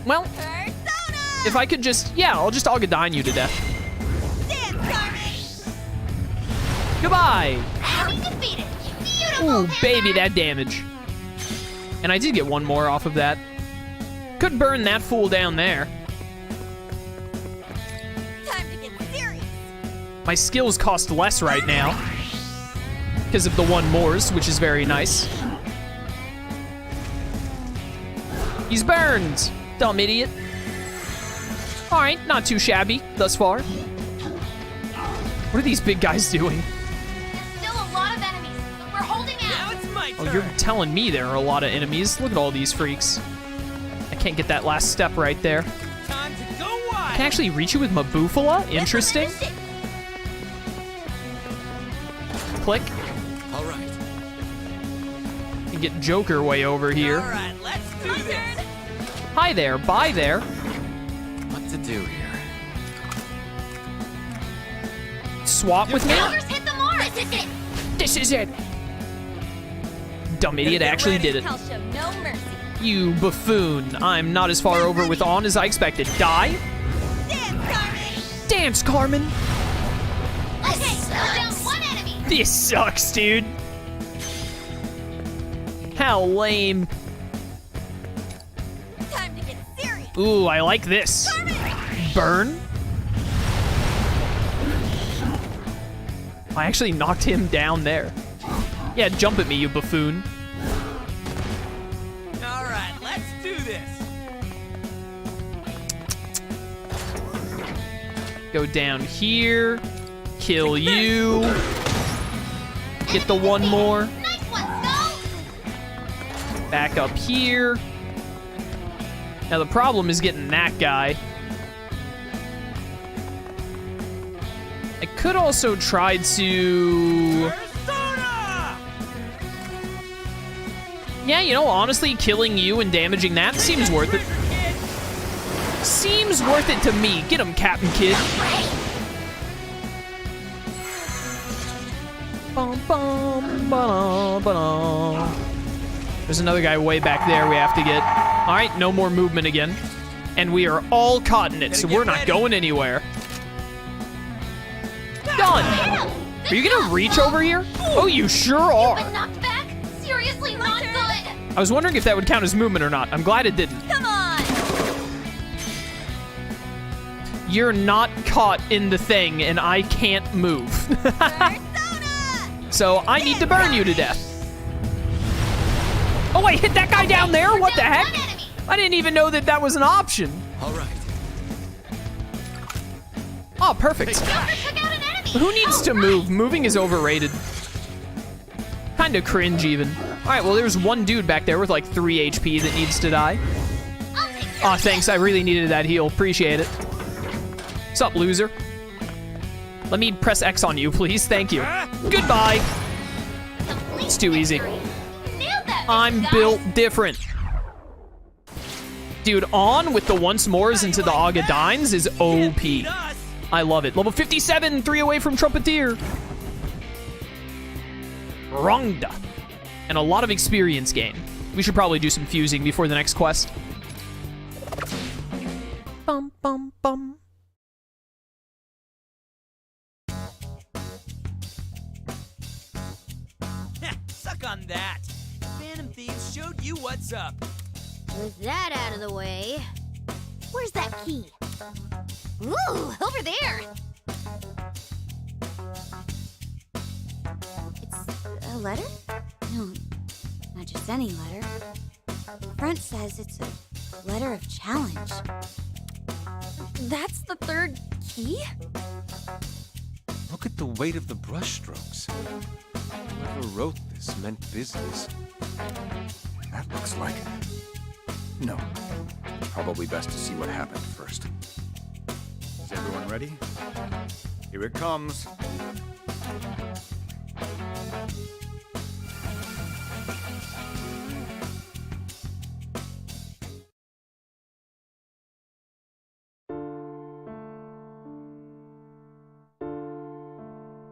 Well, Persona! if I could just, yeah, I'll just Agadine you to death. Damn, Carmen! Goodbye. Enemy defeated! Beautiful, Ooh, Panther! baby, that damage. And I did get one more off of that. Could burn that fool down there. Time to get serious! My skills cost less right now because of the one mores, which is very nice. He's burned, dumb idiot. All right, not too shabby thus far. What are these big guys doing? Still a lot of enemies, but we're holding out! Now it's my turn. Oh, you're telling me there are a lot of enemies. Look at all these freaks. I can't get that last step right there. Time to go I wild. can actually reach you with my Bufala. Interesting. Click. All right. And get Joker way over here. All right, let's do this. Hi there, bye there. What to do here? Swap with me. Ogres hit the mark! This is it! This is it. Dumb idiot get actually ready. did it. I'll show no mercy. You buffoon. I'm not as far over with on as I expected. Die. Damn, Carmen! Dance, Carmen. Okay, we're down one enemy! This sucks, dude. How lame. Time to get serious! Ooh, I like this. Carmen! Burn. I actually knocked him down there. Yeah, jump at me, you buffoon. All right, let's do this. Go down here. Kill you. Get the one more. Nice one, Skull! Back up here. Now the problem is getting that guy. I could also try to... Persona! Yeah, you know, honestly, killing you and damaging that seems worth it. Seems worth it to me. Get him, Captain Kid. Bum, bum, ba-dum, ba-dum. There's another guy way back there we have to get. All right, no more movement again. And we are all caught in it, so we're not going anywhere. Done. Are you gonna reach over here? Oh, you sure Been are. knocked back? Seriously not good! I was wondering if that would count as movement or not. I'm glad it didn't. Come on! You're not caught in the thing, and I can't move. Persona! So I need to burn you to death. Oh, I hit that guy down there? What the heck? One enemy! I didn't even know that that was an option. All right. Oh, perfect. Joker took out an enemy! Who needs to move? Moving is overrated. Kinda cringe, even. All right, well, there's one dude back there with like 3 HP that needs to die. I'll take care Aw, of thanks. I really needed that heal. Appreciate it. What's up, loser? Let me press X on you, please. Thank you. Goodbye. it. Complete It's too easy. victory. Nailed that, I'm guys. built different. Dude, on with the once mores into the Agadines is Can't beat OP. us. I love it. Level 57, 3 away from Trumpeteer. Rongda. And a lot of experience gain. We should probably do some fusing before the next quest. Bum, bum, bum. Suck on that. Phantom Thieves showed you what's up. With that out of the way, where's that key? Ooh, over there. It's a letter? No, not just any letter. The front says it's a letter of challenge. That's the third key? Look at the weight of the brushstrokes. Whoever wrote this meant business. That looks like... No. Probably best to see what happened first. Is everyone ready? Here it comes.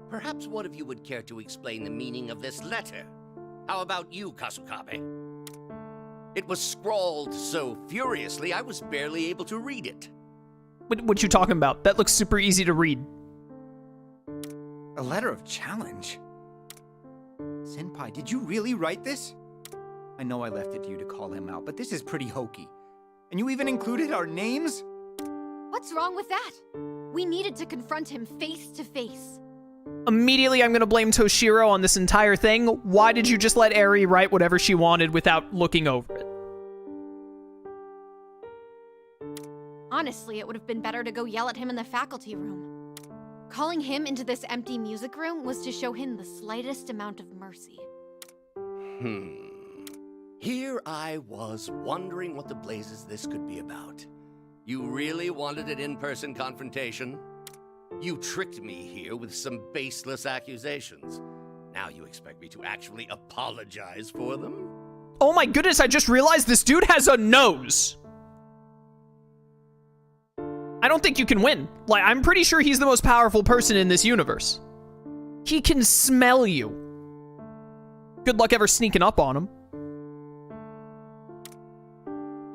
Perhaps one of you would care to explain the meaning of this letter. How about you, Kasukabe? Perhaps one of you would care to explain the meaning of this letter. How about you, Kasukabe? Perhaps one of you would care to explain the meaning of this letter. How about you, Kasukabe? Perhaps one of you would care to explain the meaning of this letter. How about you, Kasukabe? Perhaps one of you would care to explain the meaning of this letter. How about you, Kasukabe? It was scrawled so furiously I was barely able to read it. What you talking about? That looks super easy to read. A letter of challenge? Senpai, did you really write this? I know I left it to you to call him out, but this is pretty hokey. And you even included our names? What's wrong with that? We needed to confront him face to face. Immediately, I'm gonna blame Toshiro on this entire thing. Why did you just let Eri write whatever she wanted without looking over it? Honestly, it would have been better to go yell at him in the faculty room. Calling him into this empty music room was to show him the slightest amount of mercy. Here I was wondering what the blazes this could be about. You really wanted an in-person confrontation? You tricked me here with some baseless accusations. Now you expect me to actually apologize for them? Oh my goodness, I just realized this dude has a nose. I don't think you can win. Like, I'm pretty sure he's the most powerful person in this universe. He can smell you. Good luck ever sneaking up on him.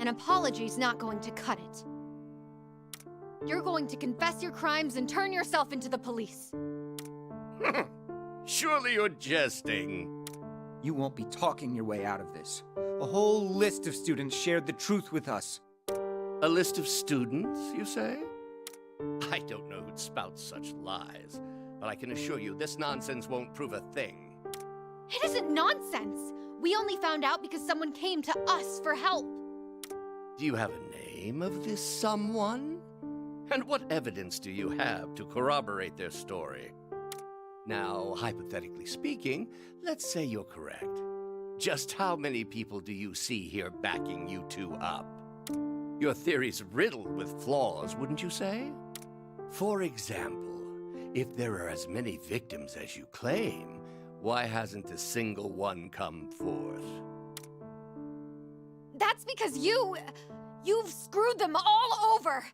An apology's not going to cut it. You're going to confess your crimes and turn yourself into the police. Surely you're jesting. You won't be talking your way out of this. A whole list of students shared the truth with us. A list of students, you say? I don't know who'd spout such lies, but I can assure you this nonsense won't prove a thing. It isn't nonsense. We only found out because someone came to us for help. Do you have a name of this someone? And what evidence do you have to corroborate their story? Now, hypothetically speaking, let's say you're correct. Just how many people do you see here backing you two up? Your theory's riddled with flaws, wouldn't you say? For example, if there are as many victims as you claim, why hasn't a single one come forth? That's because you've screwed them all over.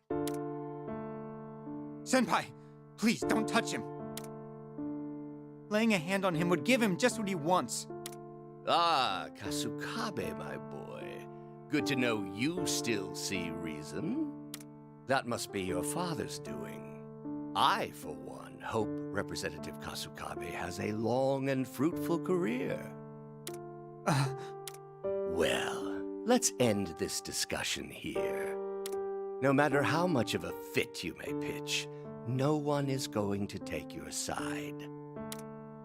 Senpai, please don't touch him. Laying a hand on him would give him just what he wants. Ah, Kasukabe, my boy. Good to know you still see reason. That must be your father's doing. I, for one, hope Representative Kasukabe has a long and fruitful career. Well, let's end this discussion here. No matter how much of a fit you may pitch, no one is going to take your side.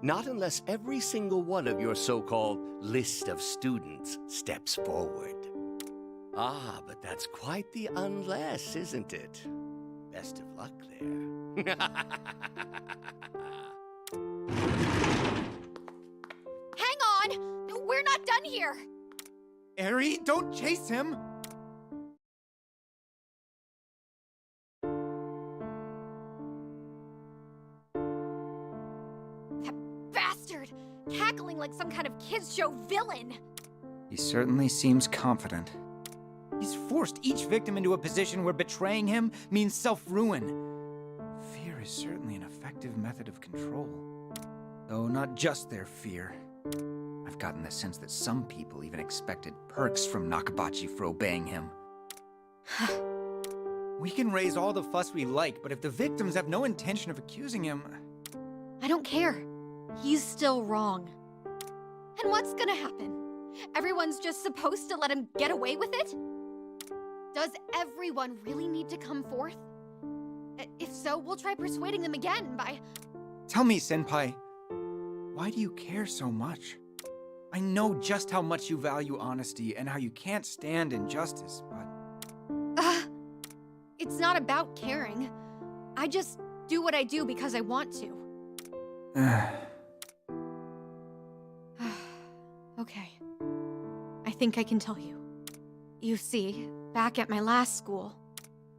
Not unless every single one of your so-called list of students steps forward. Ah, but that's quite the unless, isn't it? Best of luck there. Hang on! We're not done here! Eri, don't chase him! That bastard! Cackling like some kind of kids' show villain! He certainly seems confident. He's forced each victim into a position where betraying him means self-ruin. Fear is certainly an effective method of control. Though not just their fear. I've gotten the sense that some people even expected perks from Nakabachi for obeying him. We can raise all the fuss we like, but if the victims have no intention of accusing him... I don't care. He's still wrong. And what's gonna happen? Everyone's just supposed to let him get away with it? Does everyone really need to come forth? If so, we'll try persuading them again by... Tell me, Senpai, why do you care so much? I know just how much you value honesty and how you can't stand injustice, but... It's not about caring. I just do what I do because I want to. Okay. I think I can tell you. You see, back at my last school,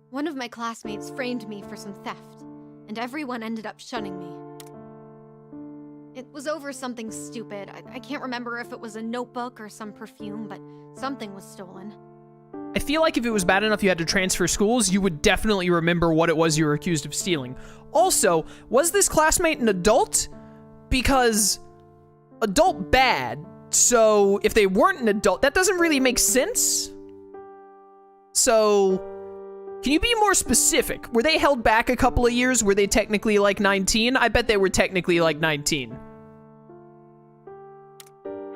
one of my classmates framed me for some theft, and everyone ended up shunning me. It was over something stupid. I can't remember if it was a notebook or some perfume, but something was stolen. I feel like if it was bad enough you had to transfer schools, you would definitely remember what it was you were accused of stealing. Also, was this classmate an adult? Because adult bad So, if they weren't an adult, that doesn't really make sense. So, can you be more specific? Were they held back a couple of years? Were they technically like 19? I bet they were technically like 19.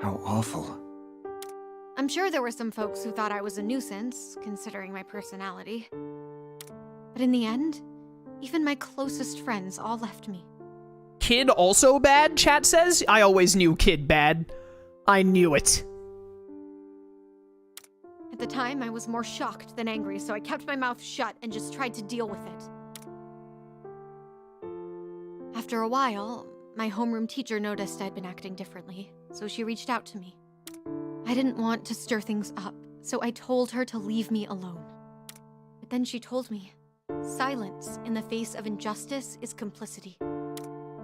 How awful. I'm sure there were some folks who thought I was a nuisance, considering my personality. But in the end, even my closest friends all left me. Kid also bad, chat says? I always knew Kid bad. I knew it. At the time, I was more shocked than angry, so I kept my mouth shut and just tried to deal with it. After a while, my homeroom teacher noticed I'd been acting differently, so she reached out to me. I didn't want to stir things up, so I told her to leave me alone. But then she told me, silence in the face of injustice is complicity.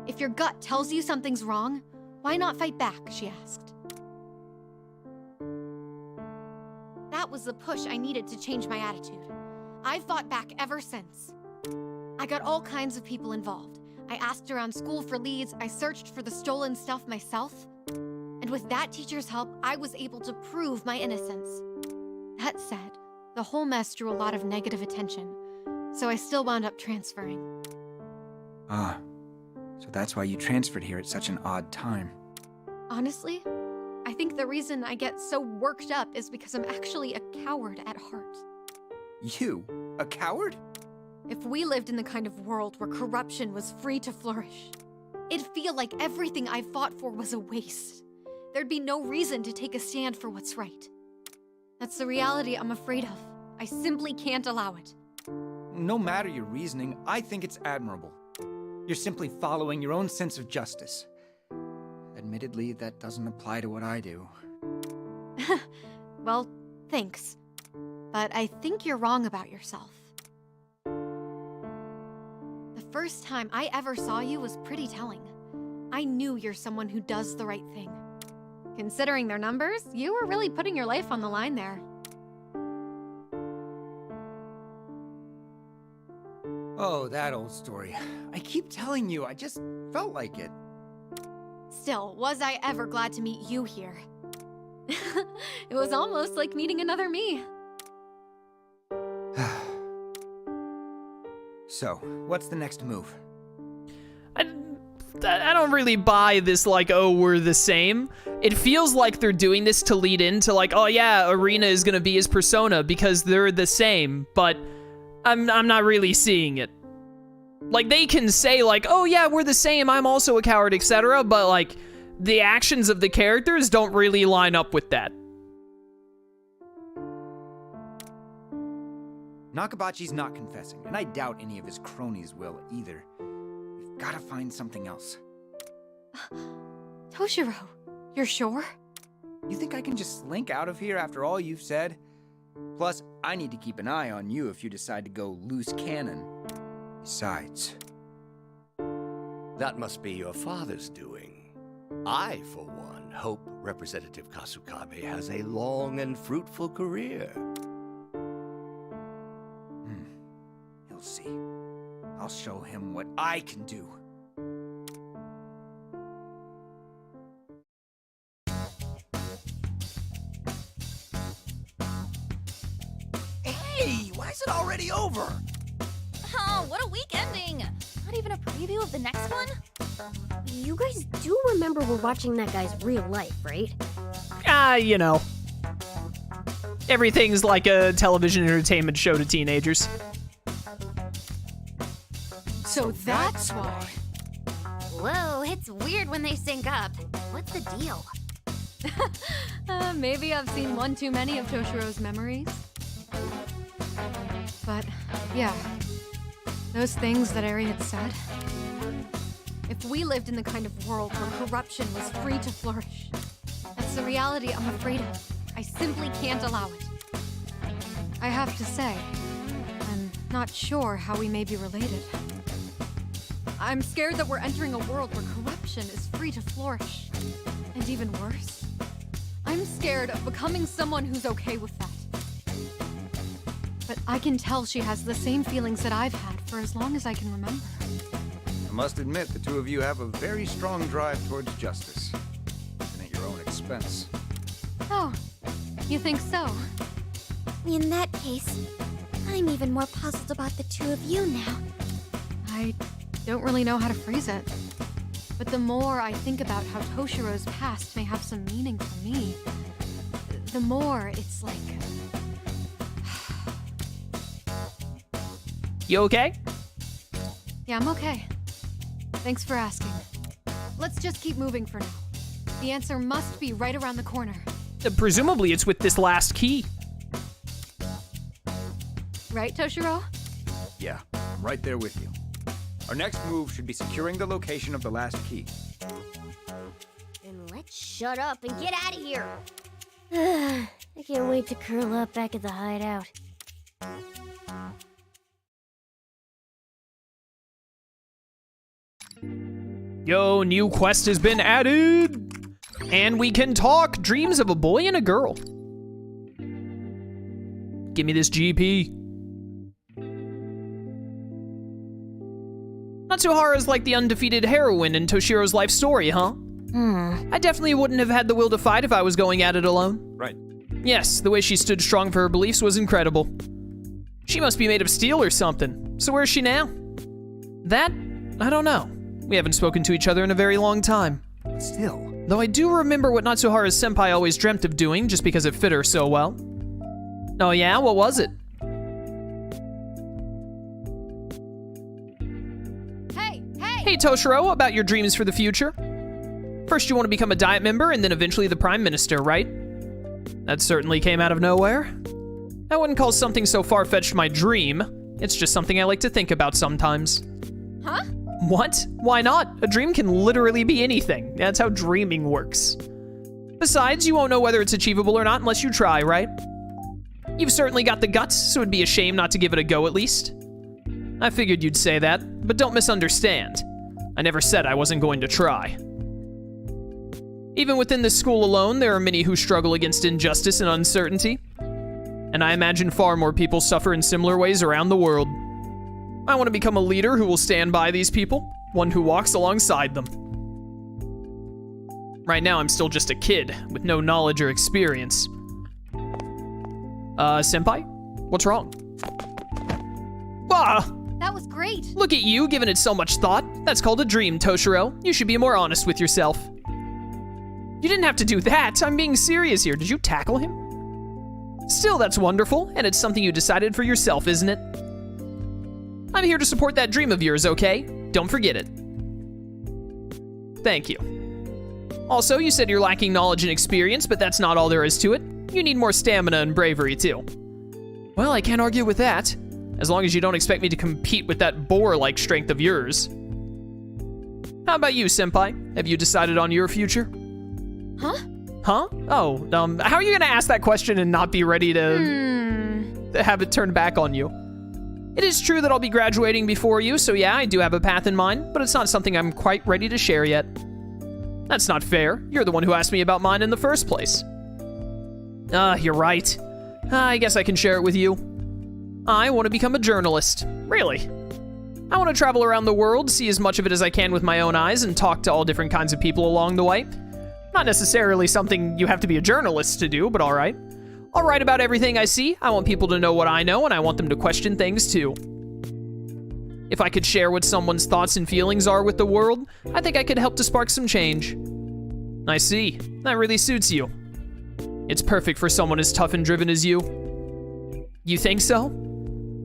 If your gut tells you something's wrong, why not fight back, she asked. That was the push I needed to change my attitude. I've fought back ever since. I got all kinds of people involved. I asked around school for leads, I searched for the stolen stuff myself. And with that teacher's help, I was able to prove my innocence. That said, the whole mess drew a lot of negative attention, so I still wound up transferring. Ah, so that's why you transferred here at such an odd time. Honestly, I think the reason I get so worked up is because I'm actually a coward at heart. You? A coward? If we lived in the kind of world where corruption was free to flourish, it'd feel like everything I fought for was a waste. There'd be no reason to take a stand for what's right. That's the reality I'm afraid of. I simply can't allow it. No matter your reasoning, I think it's admirable. You're simply following your own sense of justice. Admittedly, that doesn't apply to what I do. Well, thanks. But I think you're wrong about yourself. The first time I ever saw you was pretty telling. I knew you're someone who does the right thing. Considering their numbers, you were really putting your life on the line there. Oh, that old story. I keep telling you, I just felt like it. Still, was I ever glad to meet you here. It was almost like meeting another me. So, what's the next move? I don't really buy this, like, oh, we're the same. It feels like they're doing this to lead into, like, oh yeah, Arena is gonna be his persona because they're the same, but I'm not really seeing it. Like, they can say, like, oh yeah, we're the same, I'm also a coward, etc., but, like, the actions of the characters don't really line up with that. Nakabachi's not confessing, and I doubt any of his cronies will either. We've gotta find something else. Toshiro, you're sure? You think I can just slink out of here after all you've said? Plus, I need to keep an eye on you if you decide to go loose cannon. Besides... That must be your father's doing. I, for one, hope Representative Kasukabe has a long and fruitful career. You'll see. I'll show him what I can do. Hey, why is it already over? Oh, what a week ending! Not even a preview of the next one? You guys do remember we're watching that guy's real life, right? You know. Everything's like a television entertainment show to teenagers. So that's why. Whoa, it's weird when they sync up. What's the deal? Maybe I've seen one too many of Toshiro's memories. But, yeah. Those things that Eri had said. If we lived in the kind of world where corruption was free to flourish, that's the reality I'm afraid of. I simply can't allow it. I have to say, I'm not sure how we may be related. I'm scared that we're entering a world where corruption is free to flourish. And even worse, I'm scared of becoming someone who's okay with that. But I can tell she has the same feelings that I've had for as long as I can remember. I must admit, the two of you have a very strong drive towards justice. Even at your own expense. suspense. Oh, you think so? In that case, I'm even more puzzled about the two of you now. I don't really know how to phrase it. But the more I think about how Toshiro's past may have some meaning for me, the more it's like... You okay? Yeah, I'm okay. Thanks for asking. Let's just keep moving for now. The answer must be right around the corner. Presumably it's with this last key. Right, Toshiro? Yeah, I'm right there with you. Our next move should be securing the location of the last key. Then let's shut up and get out of here. I can't wait to curl up back at the hideout. Yo, new quest has been added! And we can talk Dreams of a Boy and a Girl. Give me this GP. Natsuhara's like the undefeated heroine in Toshiro's life story, huh? I definitely wouldn't have had the will to fight if I was going at it alone. Right. Yes, the way she stood strong for her beliefs was incredible. She must be made of steel or something. So where's she now? That? I don't know. We haven't spoken to each other in a very long time. Still. Though I do remember what Natsuhara's senpai always dreamt of doing just because it fit her so well. Oh yeah? What was it? Hey Toshiro, about your dreams for the future. First you want to become a Diet member and then eventually the Prime Minister, right? That certainly came out of nowhere. I wouldn't call something so far-fetched my dream. It's just something I like to think about sometimes. Huh? What? Why not? A dream can literally be anything. That's how dreaming works. Besides, you won't know whether it's achievable or not unless you try, right? You've certainly got the guts, so it'd be a shame not to give it a go at least. I figured you'd say that, but don't misunderstand. I never said I wasn't going to try. Even within this school alone, there are many who struggle against injustice and uncertainty. And I imagine far more people suffer in similar ways around the world. I want to become a leader who will stand by these people, one who walks alongside them. Right now, I'm still just a kid, with no knowledge or experience. Senpai? What's wrong? Ah! That was great. Look at you, giving it so much thought. That's called a dream, Toshiro. You should be more honest with yourself. You didn't have to do that. I'm being serious here. Did you tackle him? Still, that's wonderful, and it's something you decided for yourself, isn't it? I'm here to support that dream of yours, okay? Don't forget it. Thank you. Also, you said you're lacking knowledge and experience, but that's not all there is to it. You need more stamina and bravery, too. Well, I can't argue with that. As long as you don't expect me to compete with that boar-like strength of yours. How about you, Senpai? Have you decided on your future? Huh? Huh? Oh, how are you gonna ask that question and not be ready to have it turned back on you? It is true that I'll be graduating before you, so yeah, I do have a path in mind, but it's not something I'm quite ready to share yet. That's not fair. You're the one who asked me about mine in the first place. You're right. I guess I can share it with you. I want to become a journalist. Really. I want to travel around the world, see as much of it as I can with my own eyes, and talk to all different kinds of people along the way. Not necessarily something you have to be a journalist to do, but alright. I'll write about everything I see. I want people to know what I know, and I want them to question things too. If I could share what someone's thoughts and feelings are with the world, I think I could help to spark some change. I see. That really suits you. It's perfect for someone as tough and driven as you. You think so?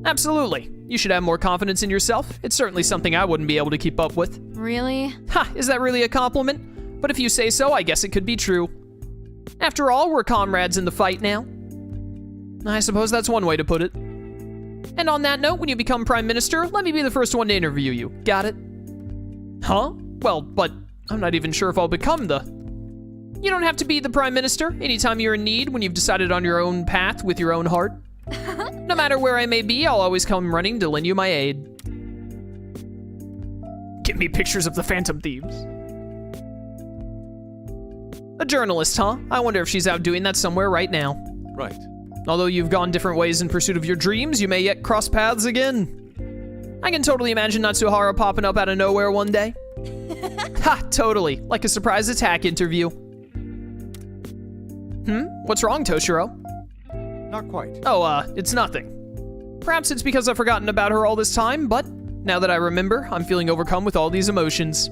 Absolutely. You should have more confidence in yourself. It's certainly something I wouldn't be able to keep up with. Really? Ha, is that really a compliment? But if you say so, I guess it could be true. After all, we're comrades in the fight now. I suppose that's one way to put it. And on that note, when you become Prime Minister, let me be the first one to interview you. Got it? Huh? Well, but I'm not even sure if I'll become the... You don't have to be the Prime Minister anytime you're in need when you've decided on your own path with your own heart. No matter where I may be, I'll always come running to lend you my aid. Give me pictures of the Phantom Thieves. A journalist, huh? I wonder if she's out doing that somewhere right now. Right. Although you've gone different ways in pursuit of your dreams, you may yet cross paths again. I can totally imagine Natsuhara popping up out of nowhere one day. Ha, totally. Like a surprise attack interview. What's wrong, Toshiro? Not quite. Oh, it's nothing. Perhaps it's because I've forgotten about her all this time, but now that I remember, I'm feeling overcome with all these emotions.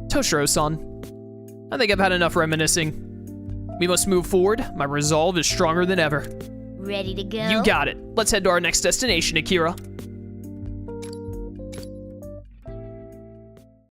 Toshiro-san, I think I've had enough reminiscing. We must move forward. My resolve is stronger than ever. Ready to go? You got it. Let's head to our next destination, Akira.